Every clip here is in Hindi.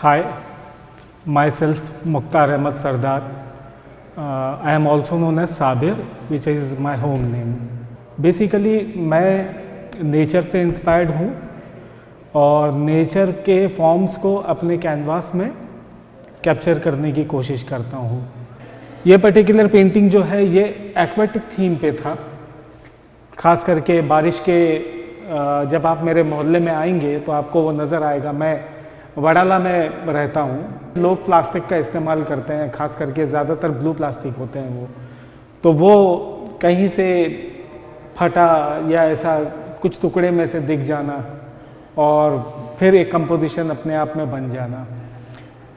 Hi, myself Mukhtar Ahmed Sardar. I am also known as Sabir, which is my home name. Basically, मैं नेचर से इंस्पायर्ड हूँ और नेचर के फॉर्म्स को अपने कैनवास में कैप्चर करने की कोशिश करता हूँ। ये पर्टिकुलर पेंटिंग जो है ये एक्वेटिक थीम पे था। ख़ास करके बारिश के जब आप मेरे मोहल्ले में आएंगे तो आपको वो नज़र आएगा। मैं वडाला में रहता हूँ। लोग प्लास्टिक का इस्तेमाल करते हैं, ख़ास करके ज़्यादातर ब्लू प्लास्टिक होते हैं वो, तो वो कहीं से फटा या ऐसा कुछ टुकड़े में से दिख जाना और फिर एक कंपोजिशन अपने आप में बन जाना।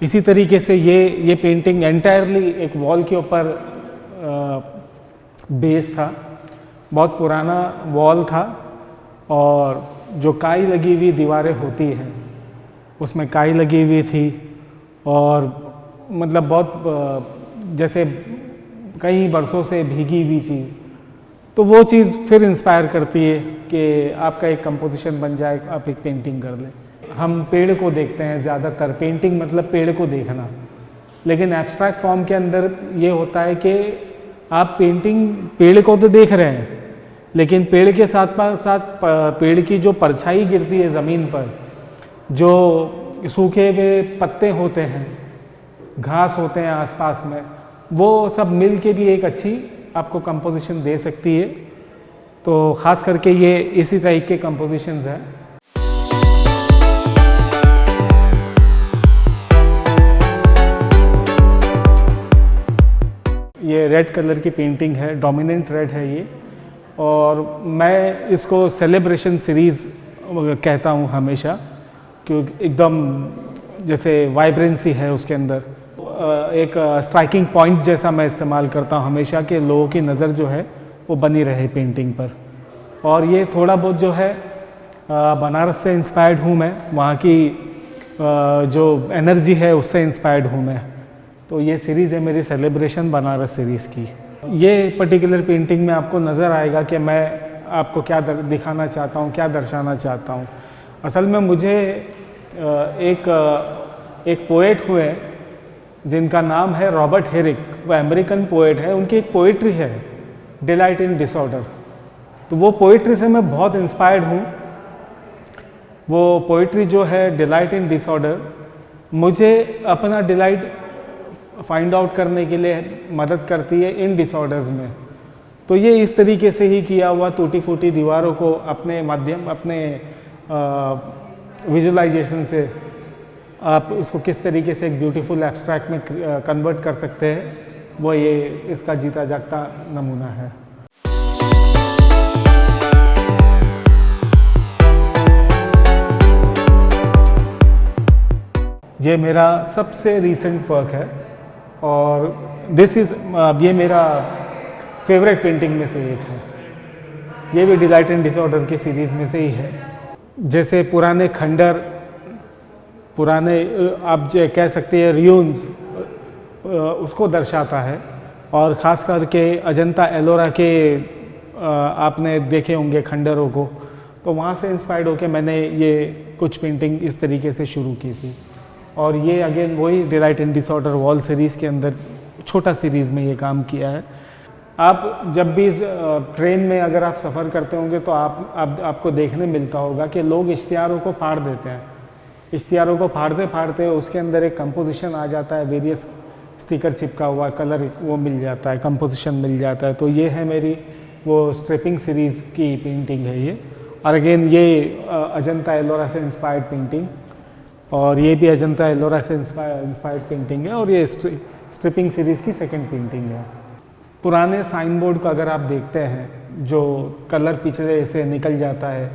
इसी तरीके से ये पेंटिंग एंटायरली एक वॉल के ऊपर बेस था। बहुत पुराना वॉल था और जो काई लगी हुई दीवारें होती हैं उसमें काई लगी हुई थी और मतलब बहुत जैसे कई बरसों से भीगी हुई चीज़, तो वो चीज़ फिर इंस्पायर करती है कि आपका एक कंपोजिशन बन जाए, आप एक पेंटिंग कर लें। हम पेड़ को देखते हैं ज़्यादातर, पेंटिंग मतलब पेड़ को देखना, लेकिन एब्स्ट्रैक्ट फॉर्म के अंदर ये होता है कि आप पेंटिंग पेड़ को तो देख रहे हैं, लेकिन पेड़ के साथ साथ पेड़ की जो परछाई गिरती है ज़मीन पर, जो सूखे हुए पत्ते होते हैं, घास होते हैं आसपास में, वो सब मिल के भी एक अच्छी आपको कंपोजिशन दे सकती है। तो ख़ास करके ये इसी टाइप के कंपोजिशंस हैं। ये रेड कलर की पेंटिंग है, डोमिनेंट रेड है ये, और मैं इसको सेलिब्रेशन सीरीज़ कहता हूँ हमेशा, क्योंकि एकदम जैसे वाइब्रेंसी है उसके अंदर। एक स्ट्राइकिंग पॉइंट जैसा मैं इस्तेमाल करता हूँ हमेशा कि लोगों की नज़र जो है वो बनी रहे पेंटिंग पर। और ये थोड़ा बहुत जो है बनारस से इंस्पायर्ड हूँ मैं, वहाँ की जो एनर्जी है उससे इंस्पायर्ड हूँ मैं। तो ये सीरीज़ है मेरी सेलिब्रेशन बनारस सीरीज़ की। ये पर्टिकुलर पेंटिंग में आपको नज़र आएगा कि मैं आपको क्या दिखाना चाहता हूँ, क्या दर्शाना चाहता हूँ। असल में मुझे एक पोएट हुए जिनका नाम है रॉबर्ट हेरिक, वो अमेरिकन पोएट है। उनकी एक पोइट्री है डिलाइट इन डिसऑर्डर, तो वो पोइट्री से मैं बहुत इंस्पायर्ड हूँ। वो पोइट्री जो है डिलाइट इन डिसऑर्डर मुझे अपना डिलाइट फाइंड आउट करने के लिए मदद करती है इन डिसऑर्डर्स में। तो ये इस तरीके से ही किया हुआ टूटी फूटी दीवारों को अपने विजुअलाइजेशन से आप उसको किस तरीके से एक ब्यूटीफुल एब्स्ट्रैक्ट में कन्वर्ट कर सकते हैं, वो ये इसका जीता जागता नमूना है। ये मेरा सबसे रीसेंट वर्क है और ये मेरा फेवरेट पेंटिंग में से एक है। ये भी डिलाइट इन डिसऑर्डर की सीरीज़ में से ही है। जैसे पुराने खंडर, पुराने आप जो कह सकते हैं रियून्स, उसको दर्शाता है। और ख़ास करके अजंता एलोरा के आपने देखे होंगे खंडरों को, तो वहाँ से इंस्पायर्ड होकर मैंने ये कुछ पेंटिंग इस तरीके से शुरू की थी। और ये अगेन वही delight in disorder wall series के अंदर छोटा सीरीज़ में ये काम किया है। आप जब भी ट्रेन में अगर आप सफ़र करते होंगे तो आपको देखने मिलता होगा कि लोग इश्तिहारों को फाड़ देते हैं। इश्तिहारों को फाड़ते फाड़ते उसके अंदर एक कंपोजिशन आ जाता है, वेरियस स्टिकर चिपका हुआ, कलर वो मिल जाता है, कंपोजिशन मिल जाता है। तो ये है मेरी वो स्ट्रिपिंग सीरीज़ की पेंटिंग है ये। और अगेन ये अजंता एलोरा से इंस्पायर्ड पेंटिंग, और ये भी अजंता एलोरा से इंस्पायर्ड पेंटिंग है, और ये स्ट्रिपिंग सीरीज़ की सेकंड पेंटिंग है। पुराने साइन बोर्ड का अगर आप देखते हैं जो कलर पिछले से निकल जाता है,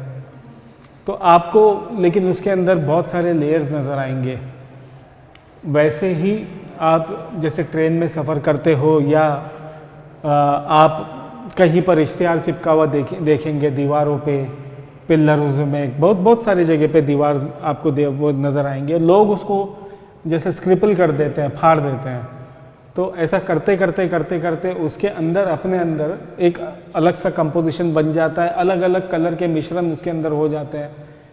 तो आपको लेकिन उसके अंदर बहुत सारे लेयर्स नज़र आएंगे। वैसे ही आप जैसे ट्रेन में सफ़र करते हो या आप कहीं पर इश्तिहार चिपका हुआ देखेंगे दीवारों पे, पिलर्स में, बहुत सारी जगह पे दीवार आपको वो नज़र आएंगे। लोग उसको जैसे स्क्रिपल कर देते हैं, फाड़ देते हैं। तो ऐसा करते करते उसके अंदर अपने अंदर एक अलग सा कंपोजिशन बन जाता है। अलग अलग कलर के मिश्रण उसके अंदर हो जाते हैं,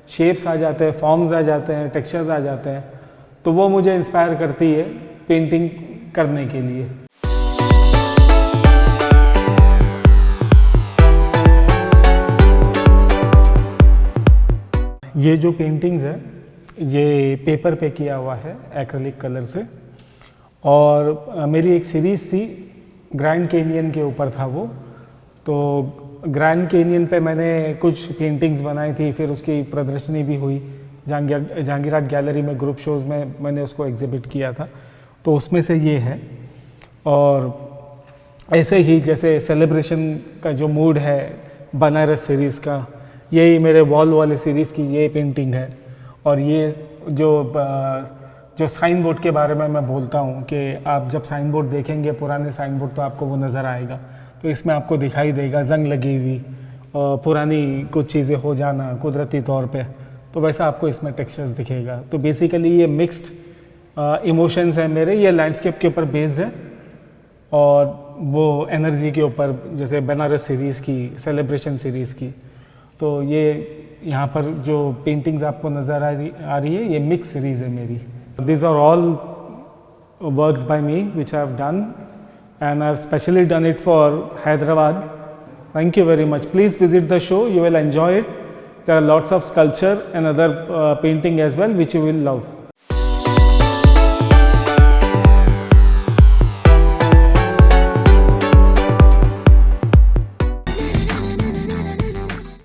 शेप्स आ जाते हैं, फॉर्म्स आ जाते हैं, टेक्सचर्स आ जाते हैं। तो तो वो मुझे इंस्पायर करती है पेंटिंग करने के लिए। ये जो पेंटिंग्स है ये पेपर पे किया हुआ है एक्रेलिक कलर से, और मेरी एक सीरीज़ थी ग्रैंड कैनियन के ऊपर था वो, तो ग्रैंड कैनियन पे मैंने कुछ पेंटिंग्स बनाई थी, फिर उसकी प्रदर्शनी भी हुई जहांगीर आर्ट गैलरी में, ग्रुप शोज़ में मैंने उसको एग्जिबिट किया था, तो उसमें से ये है। और ऐसे ही जैसे सेलिब्रेशन का जो मूड है बनारस सीरीज़ का, यही मेरे वॉल वाले सीरीज़ की ये पेंटिंग है। और ये जो साइन बोर्ड के बारे में मैं बोलता हूँ कि आप जब साइन बोर्ड देखेंगे, पुराने साइन बोर्ड, तो आपको वो नज़र आएगा, तो इसमें आपको दिखाई देगा जंग लगी हुई और पुरानी कुछ चीज़ें हो जाना कुदरती तौर पे, तो वैसा आपको इसमें टेक्सचर्स दिखेगा। तो बेसिकली ये मिक्स्ड इमोशंस हैं मेरे, ये लैंडस्केप के ऊपर बेस्ड है और वो एनर्जी के ऊपर, जैसे बनारस सीरीज़ की, सेलिब्रेशन सीरीज़ की। तो ये यहाँ पर जो पेंटिंग्स आपको नज़र आ रही है, ये मिक्स सीरीज़ है मेरी। These are all works by me which I have done, and I have specially done it for Hyderabad. Thank you very much. Please visit the show, you will enjoy it. There are lots of sculpture and other painting as well which you will love.